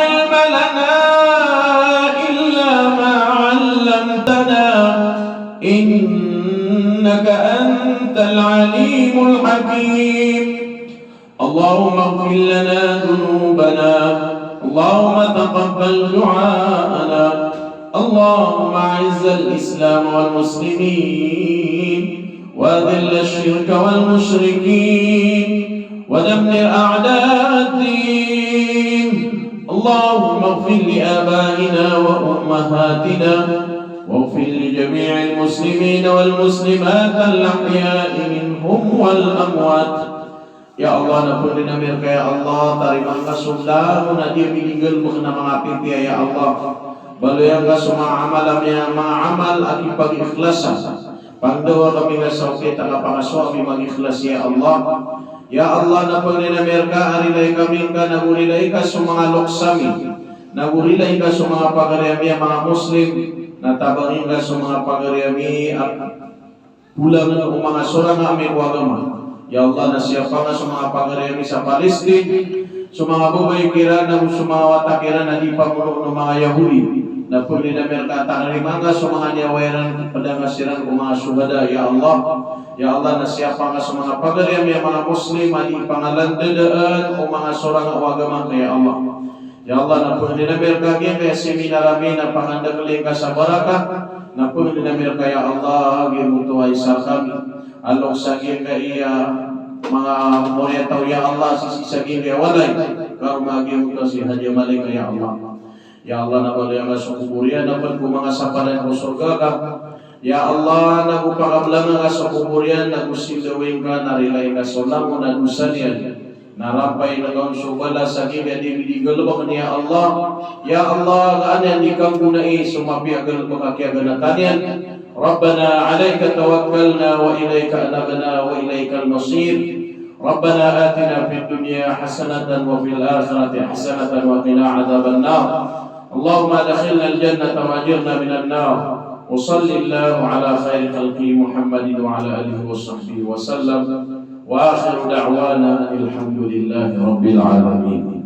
علم لنا إلا ما علمتنا إنك أنت العليم الحكيم. اللهم اغفر لنا ذنوبنا، اللهم تقبل دعاءنا، اللهم أعز الإسلام والمسلمين وأذل الشرك والمشركين ودمر أعداء الدين. اللهم اغفر لآبائنا وأمهاتنا واغفر لجميع المسلمين والمسلمات الأحياء منهم والأموات. Ya Allah, napunina mereka ya Allah, tariman kasunda munadir binigel mukna mangapit ya Allah. Baloyan ka suma amalamnya amal aki pag ikhlasan. Pangdawa kami ngasawke tanga pangaswa kami mag-ikhlas ya Allah. Ya Allah, napunina mereka arilay kami ka nagurilay ka suma loksami. Nagurilay ka suma pagariami mga muslim. Natabangin ka suma pagariami pulang ng mga surang aming wagama. Ya Allah, nasiapa nga sa mga pagariami sa Palestine, sa mga bubay kira na sa mga watakira na di pamuno ng mga Yahudi, na puli na merkata narimanga sa mga nyawayaran padangasiran ng mga syuhada. Ya Allah, ya Allah, nasiapa nga sa mga pagariami mga Muslim, di pangalandadaan o mga surang awagama kaya Allah. Ya Allah, na puli na merkagi kaya seminarami na pangandagaling ka sa barakah, na puli na merkaya ya Allah, gimutuay sa kami. Alok saging kaya mga moria tau ya Allah sisi saging kaya walay kau maging ko si Haji Malik ya Allah. Ya Allah, nabalay ang asukuburian naman ko mga sapanan ko surga ka. Ya Allah, nagupakablang ang asukuburian nagusilawin ka, narilay ka solam mo nagusan yan. Narapay na kang subala saging kaya dibidigalabak niya Allah. Ya Allah, kaanan di kang gunai sumapiagal ko kakiaganatan yan. ربنا عليك توكلنا وإليك أنبنا وإليك المصير. ربنا آتنا في الدنيا حسنة وفي الآخرة حسنة وقنا عذاب النار. اللهم أدخلنا الجنة وأجرنا من النار. وصل الله على خير خلقه محمد وعلى آله وصحبه وسلم. وآخر دعوانا الحمد لله رب العالمين.